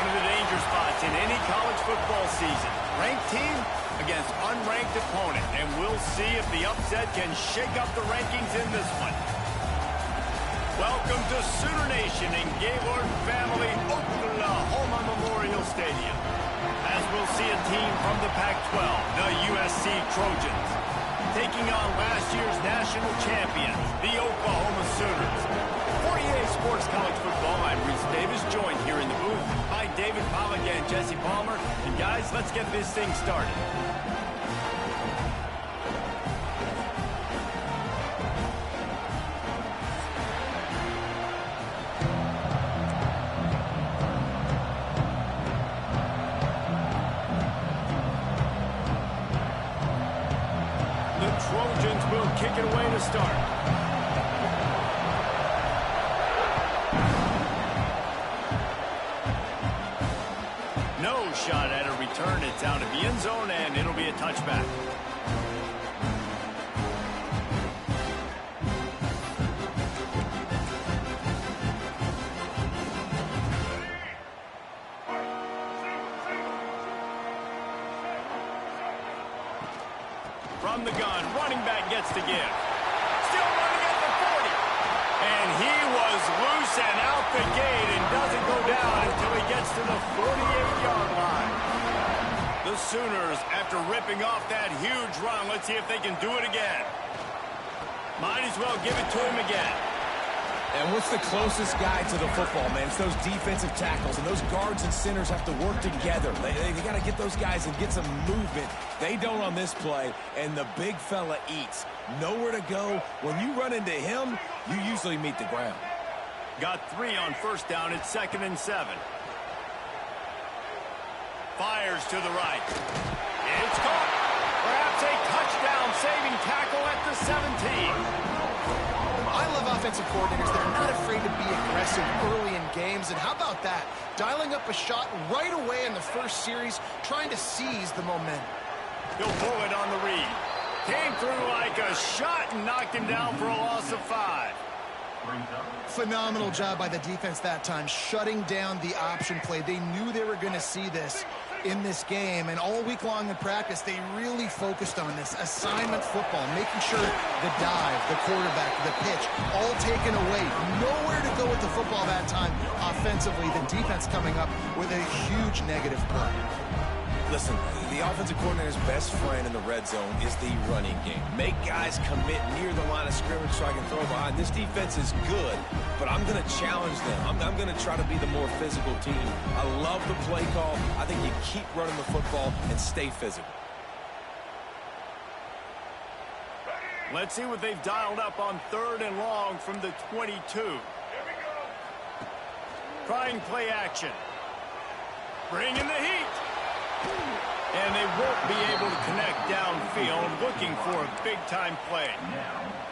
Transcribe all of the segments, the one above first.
One of the danger spots in any college football season. Ranked team against unranked opponent. And we'll see if the upset can shake up the rankings in this one. Welcome to Sooner Nation in Gaylord Family Oklahoma Memorial Stadium. As we'll see a team from the Pac-12, the USC Trojans, taking on last year's national champions, the Oklahoma Sooners. For EA Sports College Football, I'm Reese Davis, joined here in the booth by David Pollack and Jesse Palmer. And guys, let's get this thing started. Trojans will kick it away to start. No shot at a return. It's out of the end zone, and it'll be a touchback. From the gun, running back gets to give. Still running at the 40. And he was loose and out the gate and doesn't go down until he gets to the 48-yard line. The Sooners, after ripping off that huge run, let's see if they can do it again. Might as well give it to him again. And what's the closest guy to the football, man? It's those defensive tackles, and those guards and centers have to work together. They got to get those guys and get some movement. They don't on this play, and the big fella eats. Nowhere to go. When you run into him, you usually meet the ground. Got 3 on first down. It's 2nd and 7. Fires to the right. It's caught. Perhaps a touchdown-saving tackle at the 17. I love offensive coordinators. They're not afraid to be aggressive early in games. And how about that? Dialing up a shot right away in the first series, trying to seize the momentum. He'll pull it on the read. Came through like a shot and knocked him down for a loss of 5. Phenomenal job by the defense that time, shutting down the option play. They knew they were going to see this in this game, and all week long in practice, they really focused on this assignment football, making sure the dive, the quarterback, the pitch, all taken away. Nowhere to go with the football that time offensively. The defense coming up with a huge negative play. Listen, the offensive coordinator's best friend in the red zone is the running game. Make guys commit near the line of scrimmage so I can throw behind. This defense is good, but I'm going to challenge them. I'm going to try to be the more physical team. I love the play call. I think you keep running the football and stay physical. Let's see what they've dialed up on 3rd and long from the 22. Trying play action. Bring in the heat. And they won't be able to connect downfield, looking for a big-time play.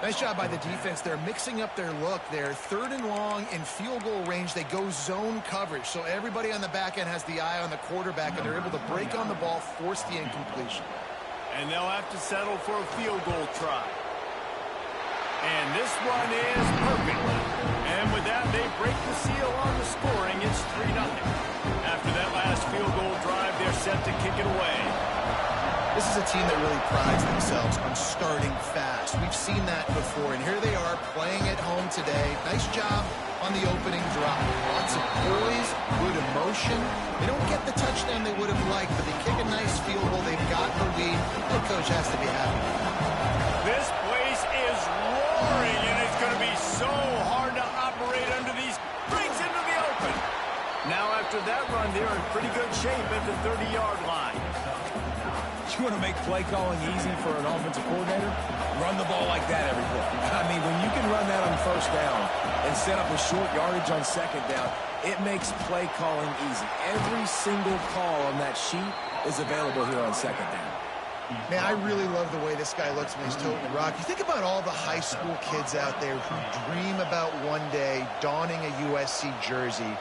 Nice job by the defense. They're mixing up their look there. 3rd and long in field goal range. They go zone coverage. So everybody on the back end has the eye on the quarterback, and they're able to break on the ball, force the incompletion. And they'll have to settle for a field goal try. And this one is perfect. And with that, they break the seal on the scoring. It's 3-0. After that last field goal drive, they're set to kick it away. This is a team that really prides themselves on starting fast. We've seen that before, and here they are playing at home today. Nice job on the opening drive. Lots of poise, good emotion. They don't get the touchdown they would have liked, but they kick a nice field goal. They've got the lead. The coach has to be happy. This place is roaring, and it's going to be so hard to operate under these. Breaks into the open. Now after that run, they're in pretty good shape at the 30-yard line. You want to make play calling easy for an offensive coordinator? Run the ball like that every play. I mean, when you can run that on first down and set up a short yardage on second down, it makes play calling easy. Every single call on that sheet is available here on second down. Man, I really love the way this guy looks when he's toting the rock. You think about all the high school kids out there who dream about one day donning a USC jersey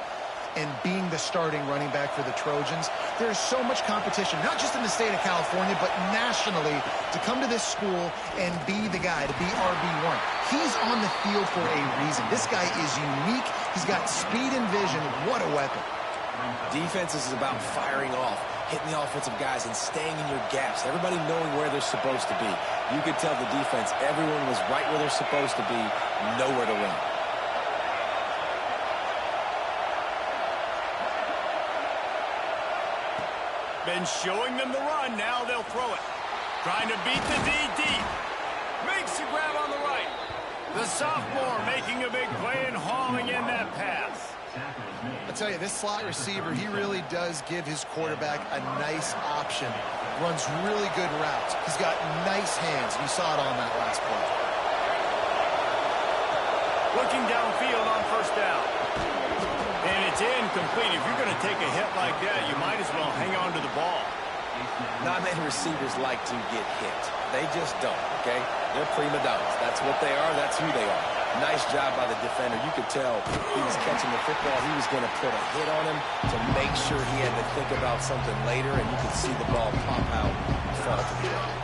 and being the starting running back for the Trojans. There's so much competition, not just in the state of California, but nationally, to come to this school and be the guy, to be RB1. He's on the field for a reason. This guy is unique. He's got speed and vision. What a weapon. Defense is about firing off, hitting the offensive guys, and staying in your gaps. Everybody knowing where they're supposed to be. You could tell the defense, everyone was right where they're supposed to be, nowhere to run. Been showing them the run, now they'll throw it. Trying to beat the D deep. Makes the grab on the right. The sophomore making a big play and hauling in that pass. I tell you, this slot receiver, he really does give his quarterback a nice option. Runs really good routes. He's got nice hands. You saw it on that last play. Looking downfield on first down. And it's incomplete. If you're going to take a hit like that, you might as well hang on to the ball. Not many receivers like to get hit. They just don't, okay? They're prima donnas. That's what they are. That's who they are. Nice job by the defender. You could tell he was catching the football. He was going to put a hit on him to make sure he had to think about something later, and you could see the ball pop out and fall to the ground.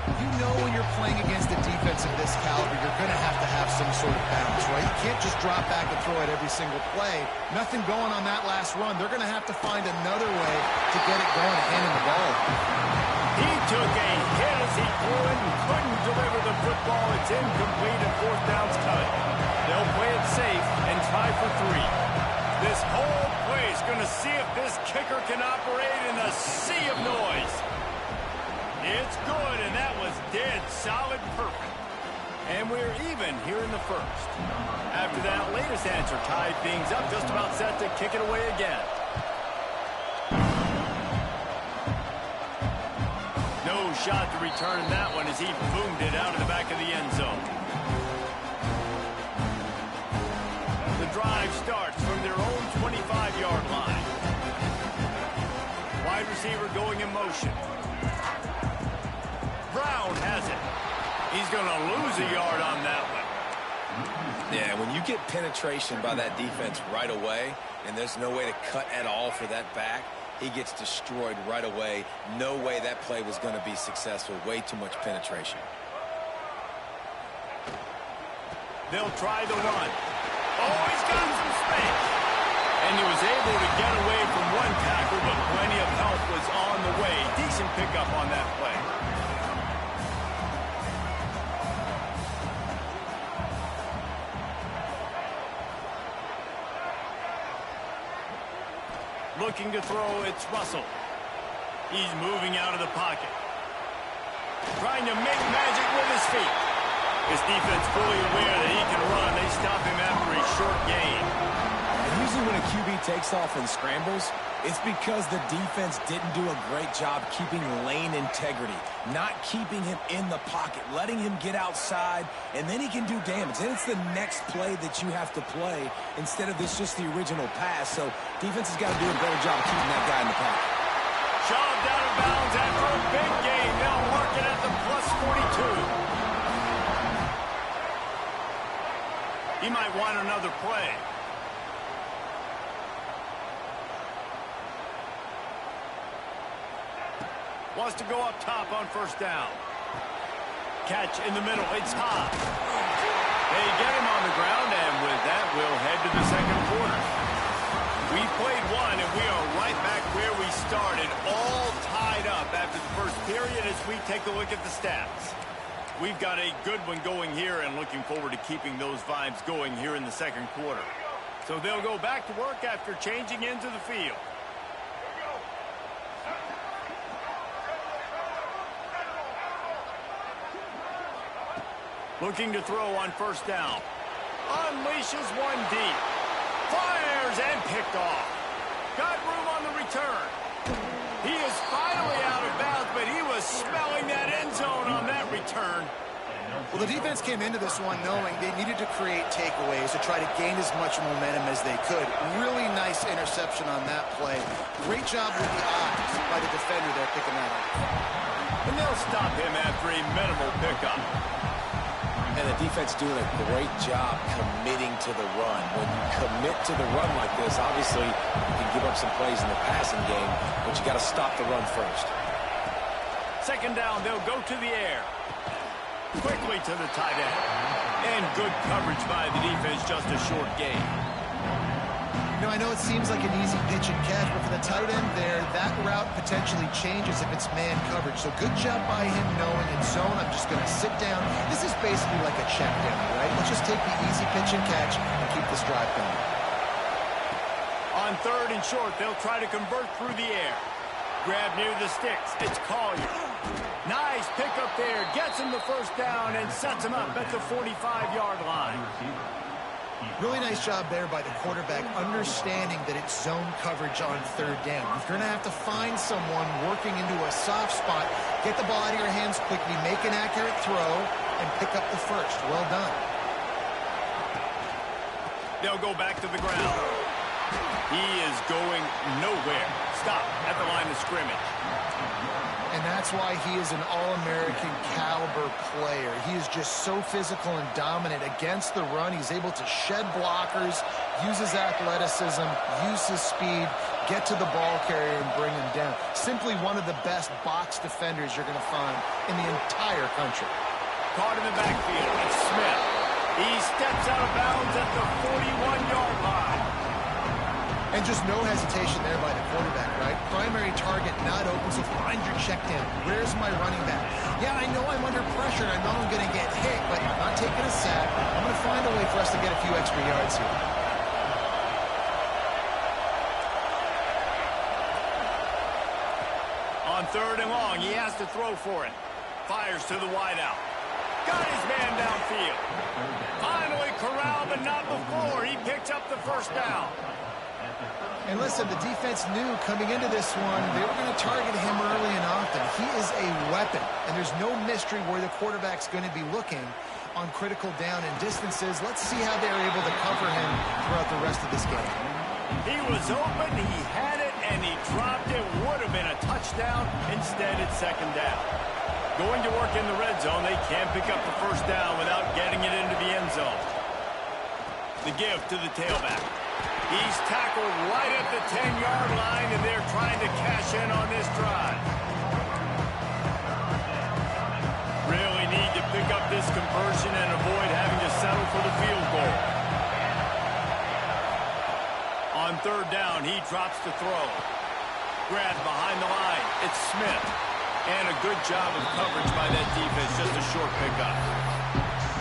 You know when you're playing against a defense of this caliber, you're going to have some sort of balance, right? You can't just drop back and throw it every single play. Nothing going on that last run. They're going to have to find another way to get it going and hand him the ball. He took a hit as he threw it and couldn't deliver the football. It's incomplete and fourth down's coming. They'll play it safe and try for 3. This whole play is going to see if this kicker can operate in a sea of noise. It's good, and that was dead solid perfect. And we're even here in the first. After that latest answer tied things up, just about set to kick it away again. No shot to return that one as he boomed it out of the back of the end zone. The drive starts from their own 25-yard line. Wide receiver going in motion. Brown has it. He's going to lose a yard on that one. Yeah, when you get penetration by that defense right away, and there's no way to cut at all for that back, he gets destroyed right away. No way that play was going to be successful. Way too much penetration. They'll try the run. Oh, he's got some space. And he was able to get away from one tackle, but plenty of help was on the way. Decent pickup on that play. Looking to throw, it's Russell. He's moving out of the pocket. Trying to make magic with his feet. His defense fully aware that he can run. They stop him after a short gain. And usually when a QB takes off and scrambles, it's because the defense didn't do a great job keeping lane integrity, not keeping him in the pocket, letting him get outside, and then he can do damage. Then it's the next play that you have to play instead of this just the original pass. So defense has got to do a better job of keeping that guy in the pocket. Shoved out of bounds after a big gain. They'll mark it at the plus 42. He might want another play. Wants to go up top on first down. Catch in the middle. It's hot. They get him on the ground, and with that, we'll head to the second quarter. We played one, and we are right back where we started, all tied up after the first period as we take a look at the stats. We've got a good one going here and looking forward to keeping those vibes going here in the second quarter. So they'll go back to work after changing into the field. Looking to throw on first down. Unleashes one deep. Fires and picked off. Got room on the return. He is finally out of bounds, but he was smelling that end zone on that return. Well, the defense came into this one knowing they needed to create takeaways to try to gain as much momentum as they could. Really nice interception on that play. Great job with the eyes by the defender there picking that up. And they'll stop him after a minimal pickup. And the defense doing a great job committing to the run. When you commit to the run like this, obviously you can give up some plays in the passing game, but you got to stop the run first. Second down, they'll go to the air. Quickly to the tight end. And good coverage by the defense, just a short gain. You know, I know it seems like an easy pitch and catch, but for the tight end there, that route potentially changes if it's man coverage. So good job by him knowing in zone, I'm just going to sit down. This is basically like a check down, right? Let's just take the easy pitch and catch and keep this drive going. On third and short, they'll try to convert through the air. Grab near the sticks. It's Collier. Nice pickup there. Gets him the first down and sets him up at the 45-yard line. Really nice job there by the quarterback, understanding that it's zone coverage on third down. You're going to have to find someone working into a soft spot, get the ball out of your hands quickly, make an accurate throw, and pick up the first. Well done. They'll go back to the ground. He is going nowhere. Stop at the line of scrimmage. And that's why he is an All-American caliber player. He is just so physical and dominant against the run. He's able to shed blockers, use his athleticism, use his speed, get to the ball carrier and bring him down. Simply one of the best box defenders you're going to find in the entire country. Caught in the backfield. It's Smith. He steps out of bounds at the 41-yard line. And just no hesitation there by the quarterback, right? Primary target not open, so find your check down. Where's my running back? Yeah, I know I'm under pressure. I know I'm going to get hit, but I'm not taking a sack. I'm going to find a way for us to get a few extra yards here. On third and long, he has to throw for it. Fires to the wideout. Got his man downfield. Finally corralled, but not before. He picks up the first down. And listen, the defense knew coming into this one, they were going to target him early and often. He is a weapon, and there's no mystery where the quarterback's going to be looking on critical down and distances. Let's see how they're able to cover him throughout the rest of this game. He was open, he had it, and he dropped it. Would have been a touchdown. Instead, it's second down. Going to work in the red zone, they can't pick up the first down without getting it into the end zone. The give to the tailback. He's tackled right at the 10-yard line, and they're trying to cash in on this drive. Really need to pick up this conversion and avoid having to settle for the field goal. On third down, he drops to throw. Grabbed behind the line. It's Smith. And a good job of coverage by that defense. Just a short pickup.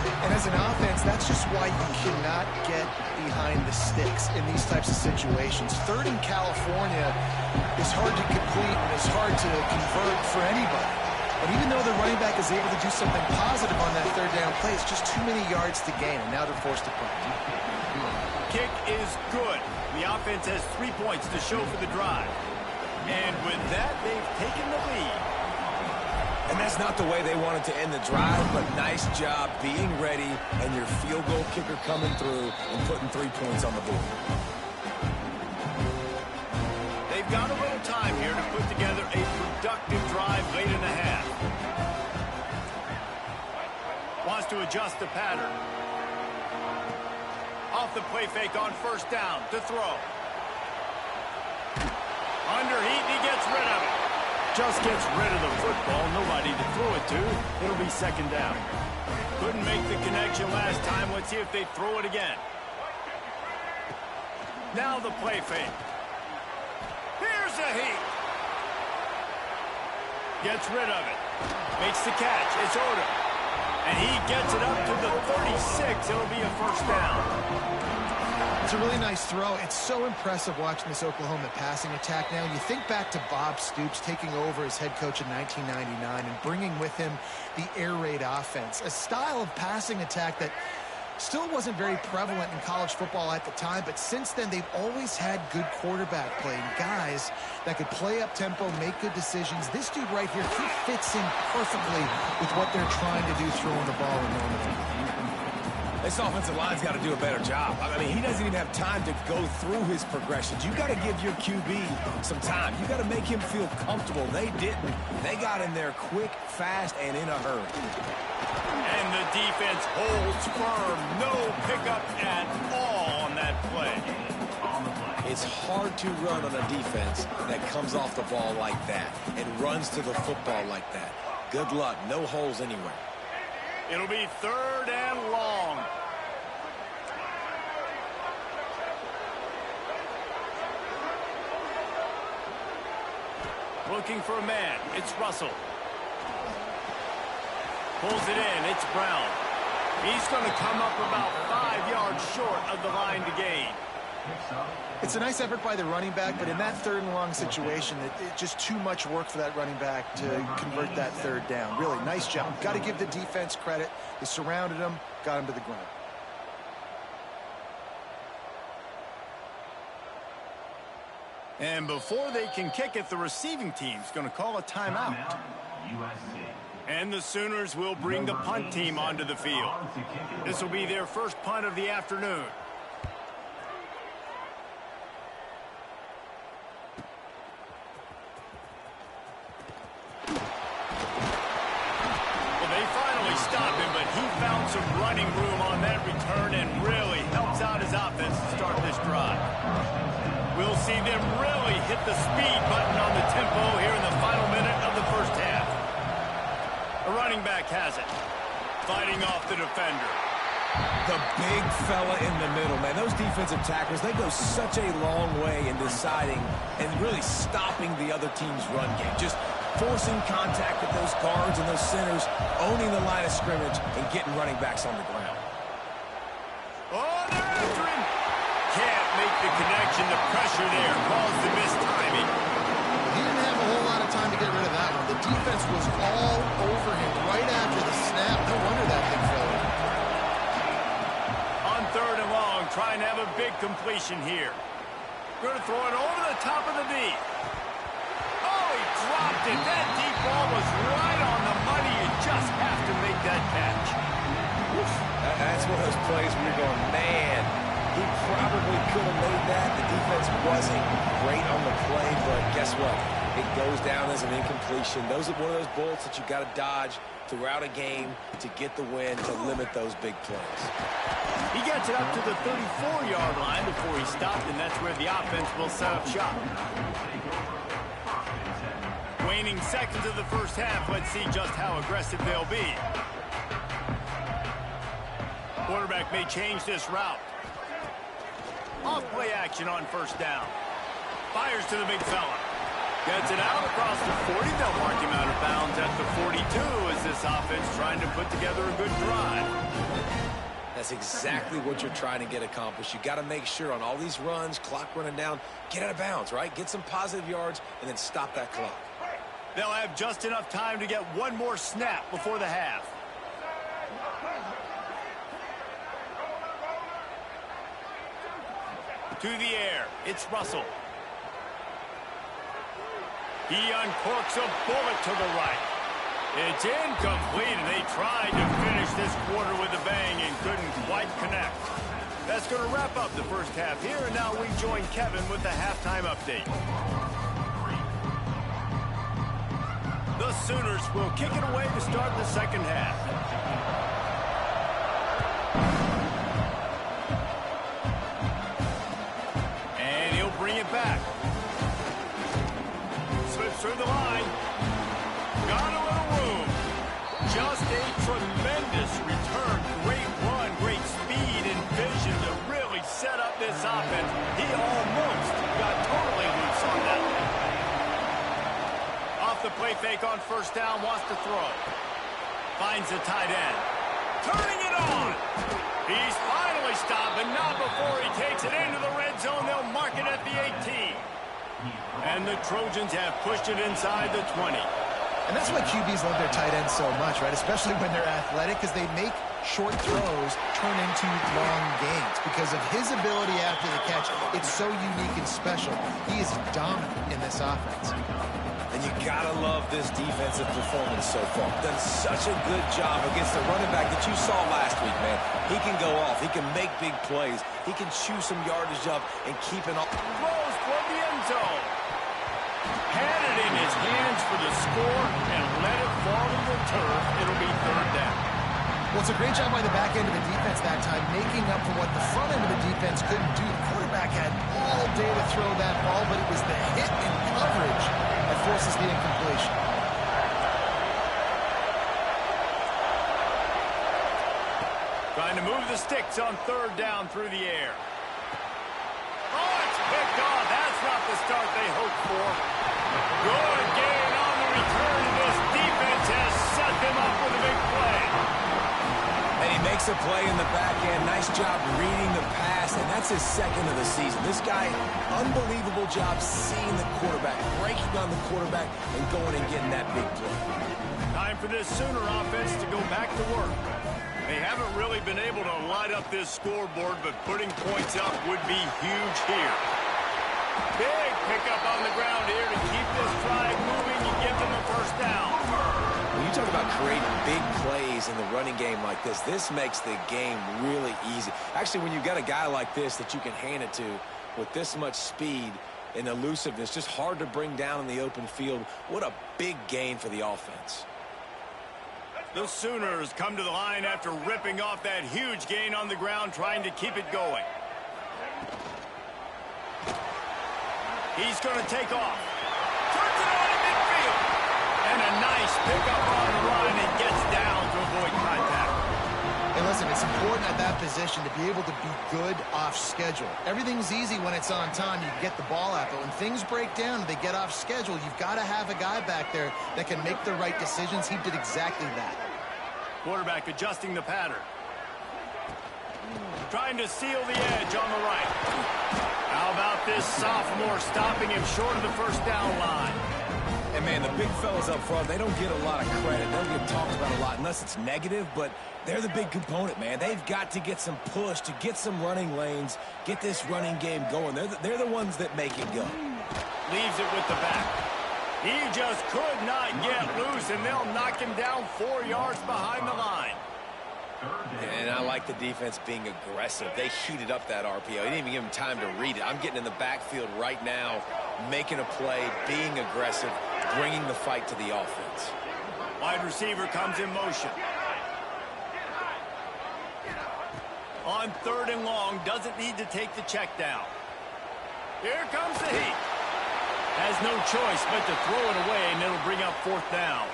And as an offense, that's just why you cannot get behind the sticks in these types of situations. Third in California is hard to complete and is hard to convert for anybody. But even though the running back is able to do something positive on that third down play, it's just too many yards to gain, and now they're forced to punt. Kick is good. The offense has 3 points to show for the drive. And with that, they've taken the lead. And that's not the way they wanted to end the drive, but nice job being ready and your field goal kicker coming through and putting 3 points on the board. They've got a little time here to put together a productive drive late in the half. Wants to adjust the pattern. Off the play fake on first down to throw. Under heat, he gets rid of it. Just gets rid of the football. Nobody to throw it to. It'll be second down. Couldn't make the connection last time. Let's see if they throw it again. Now the play fake. Here's a heat. Gets rid of it. Makes the catch. It's Odom. And he gets it up to the 36. It'll be a first down. It's a really nice throw. It's so impressive watching this Oklahoma passing attack now. You think back to Bob Stoops taking over as head coach in 1999 and bringing with him the air raid offense, a style of passing attack that still wasn't very prevalent in college football at the time, but since then they've always had good quarterback play, guys that could play up tempo, make good decisions. This dude right here, he fits in perfectly with what they're trying to do throwing the ball in Norman. This offensive line's got to do a better job. I mean, he doesn't even have time to go through his progressions. You got to give your QB some time. You got to make him feel comfortable. They didn't. They got in there quick, fast, and in a hurry. And the defense holds firm. No pickup at all on that play. It's hard to run on a defense that comes off the ball like that and runs to the football like that. Good luck. No holes anywhere. It'll be third and long. looking for a man. It's Russell. Pulls it in. It's Brown. He's going to come up about 5 yards short of the line to gain. It's a nice effort by the running back, but in that third and long situation, it's just too much work for that running back to convert that third down. Really, nice job. Got to give the defense credit. They surrounded him, got him to the ground. And before they can kick it, the receiving team's going to call a timeout. And the Sooners will bring the punt team onto the field. This will be their first punt of the afternoon. Well, they finally stopped him, but he found some running room on that return and really helps out his offense to start this drive. We'll see them really hit the speed button on the tempo here in the final minute of the first half. The running back has it. Fighting off the defender. The big fella in the middle, man. Those defensive tackles, they go such a long way in deciding and really stopping the other team's run game. Just forcing contact with those guards and those centers, owning the line of scrimmage, and getting running backs on the ground. Oh, they're after him. Can't make the connection. The pressure there caused the missed timing. He didn't have a whole lot of time to get rid of that one. The defense was all over him right after the snap. No wonder that thing fell. On third and long, trying to have a big completion here. Going to throw it over the top of the knee. Oh, he dropped it. That deep ball was right on the money. You just have to make that catch. That's one of those plays where you're going, man, he probably could have made that. The defense wasn't great on the play, but guess what? It goes down as an incompletion. Those are one of those bullets that you got to dodge throughout a game to get the win, to limit those big plays. He gets it up to the 34-yard line before he stopped, and that's where the offense will set up shop. Waning seconds of the first half. Let's see just how aggressive they'll be. Quarterback may change this route. Off play action on first down. Fires to the big fella. Gets it out across the 40. They'll mark him out of bounds at the 42 as this offense trying to put together a good drive. That's exactly what you're trying to get accomplished. You got to make sure on all these runs, clock running down, get out of bounds, right? Get some positive yards and then stop that clock. They'll have just enough time to get one more snap before the half. To the air, it's Russell. He uncorks a bullet to the right. It's incomplete, and they tried to finish this quarter with a bang and couldn't quite connect. That's going to wrap up the first half here, and now we join Kevin with the halftime update. The Sooners will kick it away to start the second half. And he'll bring it back. Slips through the line. Got a little room. Just a tremendous return. Great run, great speed and vision to really set up this offense. He almost got totally loose on that one. Off the play fake on first down, wants to throw. Finds the tight end. Turning it on. He's finally stopped, but not before he takes it into the red zone. They'll mark it at the 18. And the Trojans have pushed it inside the 20. And that's why QBs love their tight ends so much, right? Especially when they're athletic, because they make short throws turn into long gains. Because of his ability after the catch, it's so unique and special. He is dominant in this offense. And you gotta love this defensive performance so far. Done such a good job against the running back that you saw last week, man. He can go off. He can make big plays. He can chew some yardage up and keep it off. Throws toward the end zone. Had it in his hands for the score and let it fall to the turf. It'll be third down. Well, it's a great job by the back end of the defense that time, making up for what the front end of the defense couldn't do. The quarterback had all day to throw that ball, but it was the hit and coverage that forces the incompletion. Trying to move the sticks on third down through the air. Oh, it's picked off. That's not the start they hoped for. Good gain on the return. This defense has set them up with a big play. And he makes a play in the back end. Nice job reading the pass, and that's his second of the season. This guy, unbelievable job seeing the quarterback, breaking on the quarterback, and going and getting that big play. Time for this Sooner offense to go back to work. They haven't really been able to light up this scoreboard, but putting points up would be huge here. Big pickup on the ground here to keep this drive moving and give them a first down. When you talk about creating big plays in the running game like this, this makes the game really easy. Actually, when you've got a guy like this that you can hand it to with this much speed and elusiveness, just hard to bring down in the open field, what a big gain for the offense. The Sooners come to the line after ripping off that huge gain on the ground, trying to keep it going. He's going to take off. Turns it on in midfield. And a nice pickup on the run and gets down to avoid contact. Hey, listen, it's important at that position to be able to be good off schedule. Everything's easy when it's on time. You can get the ball out, but when things break down and they get off schedule, you've got to have a guy back there that can make the right decisions. He did exactly that. Quarterback adjusting the pattern. Trying to seal the edge on the right. How about this sophomore stopping him short of the first down line? And, man, the big fellas up front, they don't get a lot of credit. They don't get talked about a lot unless it's negative, but they're the big component, man. They've got to get some push, to get some running lanes, get this running game going. They're the ones that make it go. Leaves it with the back. He just could not get loose, and they'll knock him down 4 yards behind the line. And I like the defense being aggressive. They heated up that RPO. They didn't even give him time to read it. I'm getting in the backfield right now, making a play, being aggressive, bringing the fight to the offense. Wide receiver comes in motion. On 3rd and long, doesn't need to take the check down. Here comes the heat. Has no choice but to throw it away, and it'll bring up 4th down.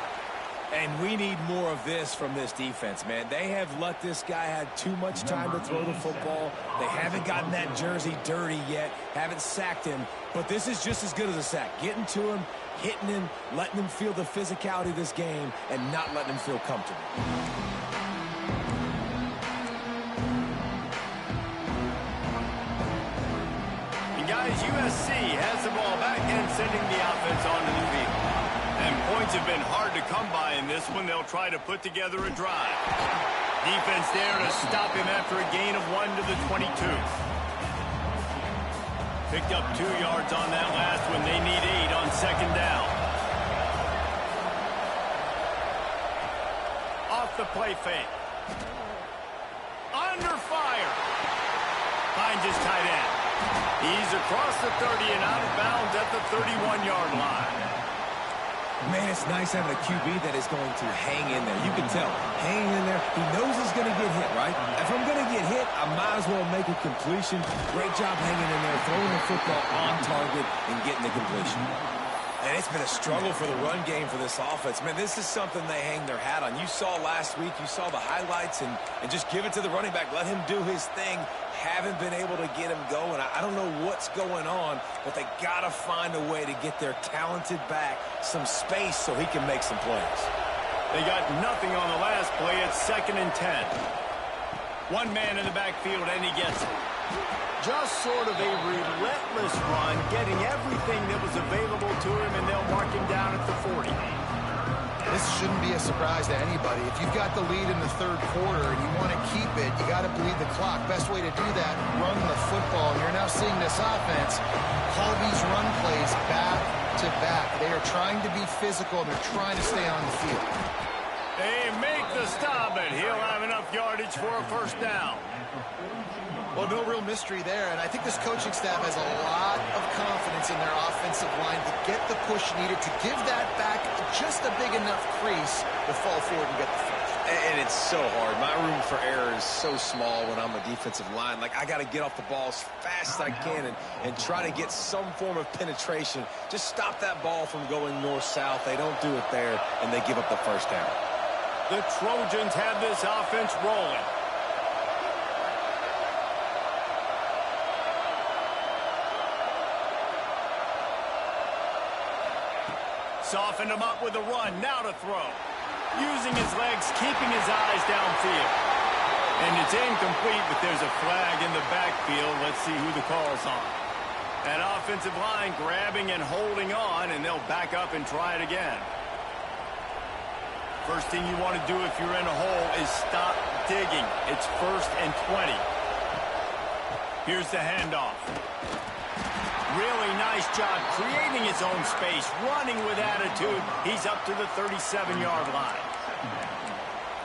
And we need more of this from this defense, man. They have let this guy have too much time to throw the football. They haven't gotten that jersey dirty yet, haven't sacked him. But this is just as good as a sack. Getting to him, hitting him, letting him feel the physicality of this game, and not letting him feel comfortable. And guys, USC has the ball back and sending the offense onto the field. And points have been hard to come by in this one. They'll try to put together a drive. Defense there to stop him after a gain of 1 to the 22. Picked up 2 yards on that last one. They need 8 on 2nd down. Off the play fake. Under fire. Finds his tight end. He's across the 30 and out of bounds at the 31-yard line. Man, it's nice having a QB that is going to hang in there. You can tell. Hanging in there. He knows he's going to get hit, right? If I'm going to get hit, I might as well make a completion. Great job hanging in there, throwing the football on target and getting the completion. And it's been a struggle for the run game for this offense. Man, this is something they hang their hat on. You saw last week, you saw the highlights, and just give it to the running back. Let him do his thing. Haven't been able to get him going. I don't know what's going on, but they got to find a way to get their talented back some space so he can make some plays. They got nothing on the last play. It's 2nd and 10. One man in the backfield, and he gets it. Just sort of a relentless run, getting everything that was available to him, and they'll mark him down at the 40. This shouldn't be a surprise to anybody. If you've got the lead in the 3rd quarter and you want to keep it, you got to bleed the clock. Best way to do that, run the football. And you're now seeing this offense call these run plays back to back. They are trying to be physical, and they're trying to stay on the field. They make the stop, and he'll have enough yardage for a first down. Well, no real mystery there, and I think this coaching staff has a lot of confidence in their offensive line to get the push needed, to give that back just a big enough crease to fall forward and get the first. And it's so hard. My room for error is so small when I'm a defensive line. Like, I got to get off the ball as fast as I can and try to get some form of penetration. Just stop that ball from going north-south. They don't do it there, and they give up the first down. The Trojans have this offense rolling. softened him up with a run. Now to throw. Using his legs, keeping his eyes downfield. And it's incomplete, but there's a flag in the backfield. Let's see who the call's on. That offensive line grabbing and holding on, and they'll back up and try it again. First thing you want to do if you're in a hole is stop digging. It's 1st and 20. Here's the handoff. Really nice job creating his own space, running with attitude. He's up to the 37-yard line.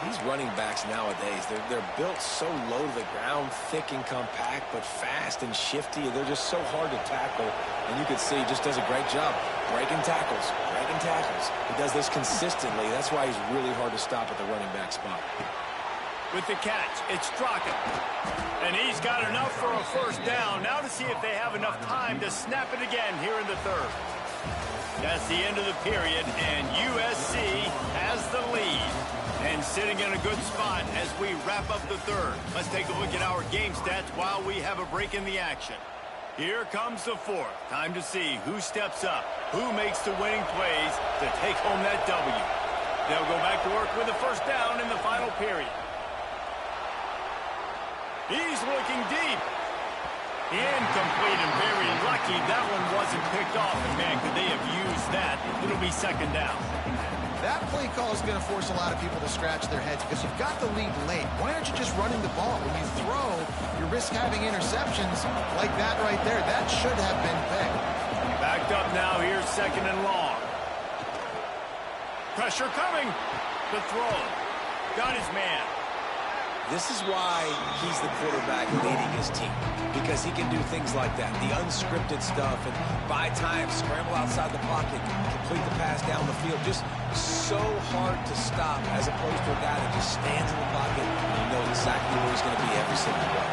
These running backs nowadays, they're built so low to the ground, thick and compact, but fast and shifty. They're just so hard to tackle. And you can see he just does a great job breaking tackles, breaking tackles. He does this consistently. That's why he's really hard to stop at the running back spot. With the catch, it's Straka. And he's got enough for a first down. Now to see if they have enough time to snap it again here in the 3rd. That's the end of the period, and USC has the lead. And sitting in a good spot as we wrap up the 3rd. Let's take a look at our game stats while we have a break in the action. Here comes the 4th. Time to see who steps up, who makes the winning plays to take home that W. They'll go back to work with a first down in the final period. He's looking deep. Incomplete and very lucky that one wasn't picked off. And man, could they have used that? It'll be 2nd down. That play call is going to force a lot of people to scratch their heads because you've got the lead late. Why aren't you just running the ball? When you throw, you risk having interceptions like that right there. That should have been picked. Backed up now. Here's 2nd and long. Pressure coming. The throw. Got his man. This is why he's the quarterback leading his team, because he can do things like that, the unscripted stuff, and buy time, scramble outside the pocket, complete the pass down the field. Just so hard to stop as opposed to a guy that just stands in the pocket and he knows exactly where he's going to be every single play.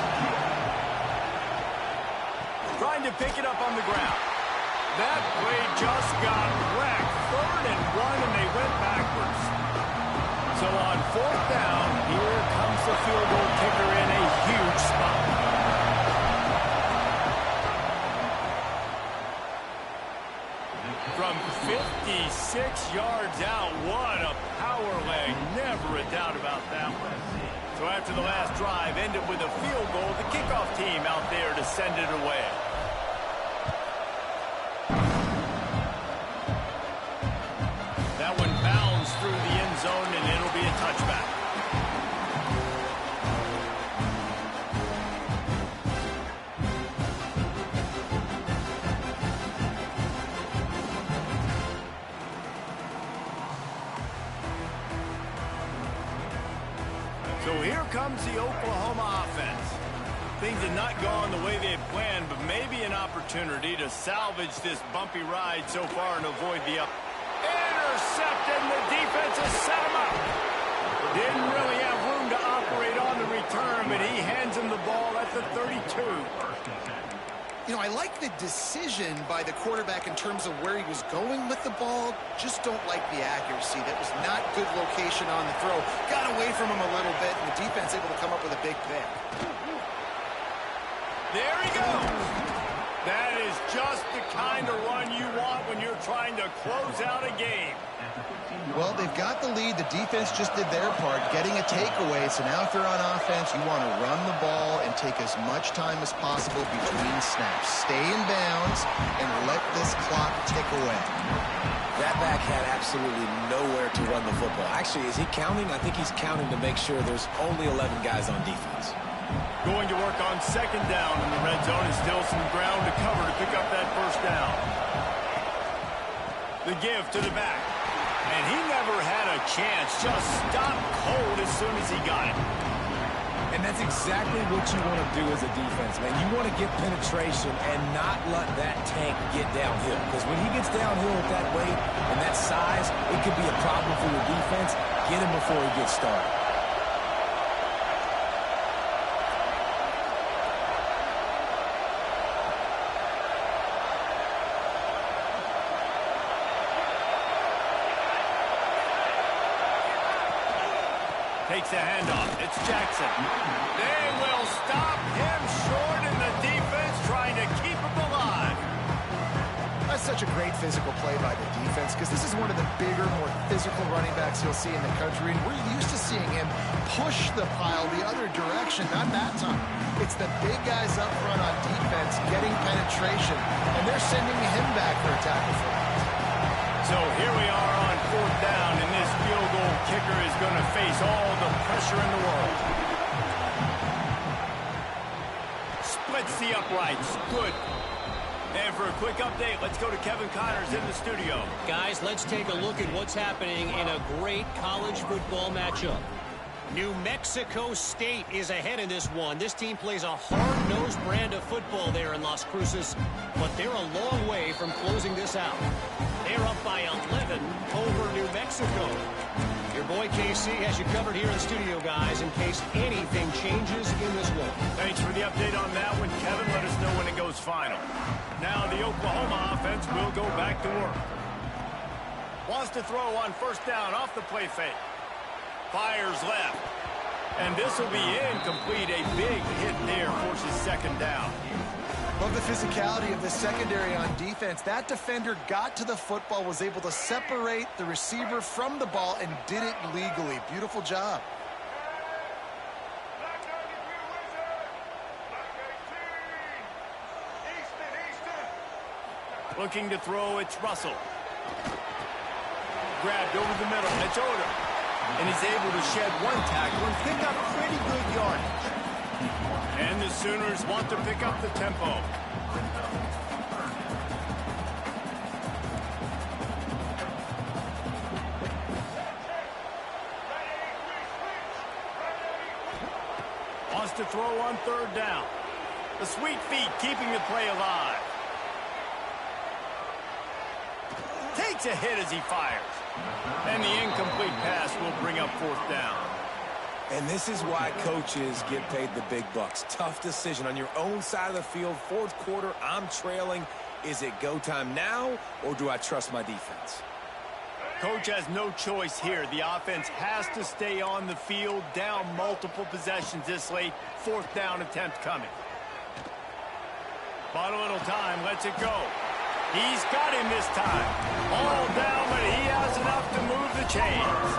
Trying to pick it up on the ground. That play just got wrecked. 3rd and 1, and they went backwards. So on 4th down, here comes the field goal kicker in a huge spot. From 56 yards out, what a power leg. Never a doubt about that one. So after the last drive ended with a field goal, the kickoff team out there to send it away. That one bounds through the end zone, and it'll be a touchback. So here comes the Oklahoma offense. Things have not gone the way they had planned, but maybe an opportunity to salvage this bumpy ride so far and avoid the up. Intercepted, and the defense has set him up. Didn't really have room to operate on the return, but he hands him the ball at the 32. You know, I like the decision by the quarterback in terms of where he was going with the ball. Just don't like the accuracy. That was not good location on the throw. Got away from him a little bit, and the defense able to come up with a big pick. There he goes. That is just the kind of run you want when you're trying to close out a game. Well, they've got the lead. The defense just did their part, getting a takeaway. So now if you're on offense, you want to run the ball and take as much time as possible between snaps. Stay in bounds and let this clock tick away. That back had absolutely nowhere to run the football. Actually, is he counting? I think he's counting to make sure there's only 11 guys on defense. Going to work on 2nd down in the red zone, and still some ground to cover to pick up that first down. The give to the back. And he never had a chance. Just stopped cold as soon as he got it. And that's exactly what you want to do as a defense, man. You want to get penetration and not let that tank get downhill. Because when he gets downhill with that weight and that size, it could be a problem for your defense. Get him before he gets started. Takes a handoff. It's Jackson. They will stop him short, and the defense trying to keep him alive. That's such such a great physical play by the defense because this is one of the bigger, more physical running backs you'll see in the country. And we're used to seeing him push the pile the other direction. Not that time. It's the big guys up front on defense getting penetration, and they're sending him back for a tackle for loss. So here we are on 4th down, and this field goal kicker is going to face all the pressure in the world. Splits the uprights. Good. And for a quick update, let's go to Kevin Connors in the studio. Guys, let's take a look at what's happening in a great college football matchup. New Mexico State is ahead in this one. This team plays a hard-nosed brand of football there in Las Cruces, but they're a long way from closing this out. They're up by 11 over New Mexico. Your boy KC has you covered here in the studio, guys, in case anything changes in this one. Thanks for the update on that one, Kevin. Let us know when it goes final. Now the Oklahoma offense will go back to work. Wants to throw on 1st down off the play fake. Fires left. And this will be incomplete. A big hit there forces 2nd down. Love the physicality of the secondary on defense. That defender got to the football, was able to separate the receiver from the ball, and did it legally. Beautiful job. Looking to throw, it's Russell. Grabbed over the middle, it's Odom. And he's able to shed 1 tackle and pick up pretty good yardage. And the Sooners want to pick up the tempo. Wants to throw on 3rd down. The sweet feet keeping the play alive. Takes a hit as he fires. And the incomplete pass will bring up 4th down. And this is why coaches get paid the big bucks. Tough decision on your own side of the field. 4th quarter, I'm trailing. Is it go time now, or do I trust my defense? Coach has no choice here. The offense has to stay on the field, down multiple possessions this late. 4th down attempt coming. Bought a little time, lets it go. He's got him this time. All down, but he has enough to move the chains.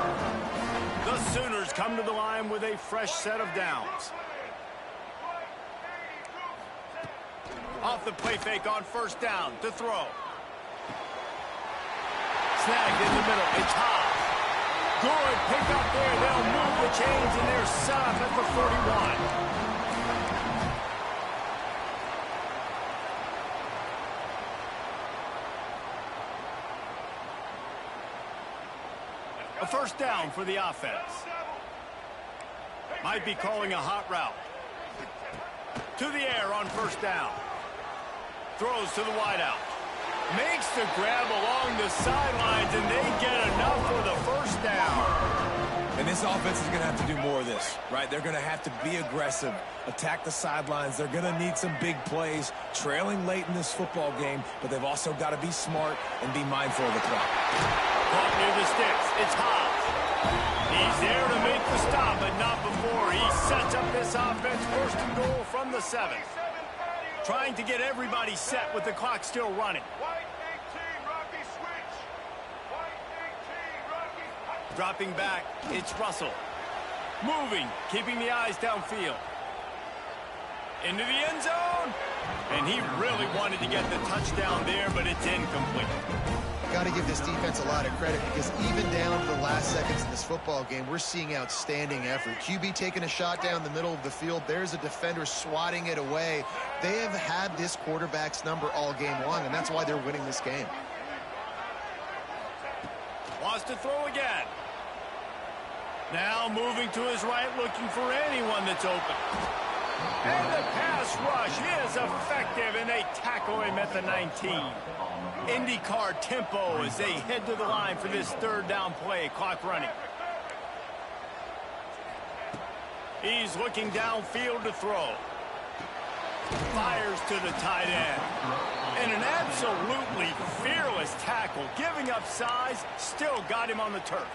The Sooners come to the line with a fresh set of downs. Off the play fake on 1st down to throw. Snagged in the middle. It's hot. Good pick up there. They'll move the chains, and they're set up at the 41. A 1st down for the offense. Might be calling a hot route. To the air on 1st down. Throws to the wideout. Makes the grab along the sidelines, and they get enough for the 1st down. And this offense is going to have to do more of this, right? They're going to have to be aggressive, attack the sidelines. They're going to need some big plays, trailing late in this football game, but they've also got to be smart and be mindful of the clock. Caught near the sticks. It's Hobbs. He's there to make the stop, but not before. He sets up this offense 1st and goal from the 7. Trying to get everybody set with the clock still running. Dropping back, it's Russell. Moving, keeping the eyes downfield. Into the end zone. And he really wanted to get the touchdown there, but it's incomplete. Got to give this defense a lot of credit because even down to the last seconds of this football game, we're seeing outstanding effort. QB taking a shot down the middle of the field. There's a defender swatting it away. They have had this quarterback's number all game long, and that's why they're winning this game. Wants to throw again. Now moving to his right, looking for anyone that's open. And the pass rush is effective, and they tackle him at the 19. IndyCar tempo as they head to the line for this 3rd down play. Clock running. He's looking downfield to throw. Fires to the tight end. And an absolutely fearless tackle. Giving up size, still got him on the turf.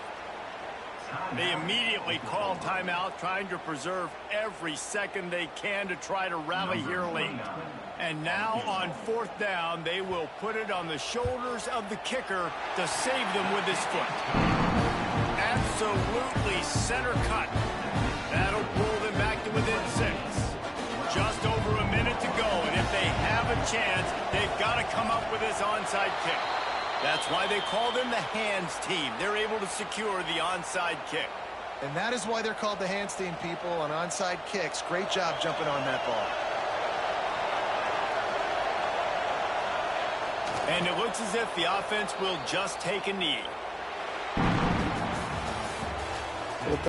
They immediately call timeout, trying to preserve every second they can to try to rally here late. And now on 4th down, they will put it on the shoulders of the kicker to save them with his foot. Absolutely center cut. That'll pull them back to within 6. Just over a minute to go, and if they have a chance, they've got to come up with this onside kick. That's why they call them the hands team. They're able to secure the onside kick. And that is why they're called the hands team, people, on onside kicks. Great job jumping on that ball. And it looks as if the offense will just take a knee.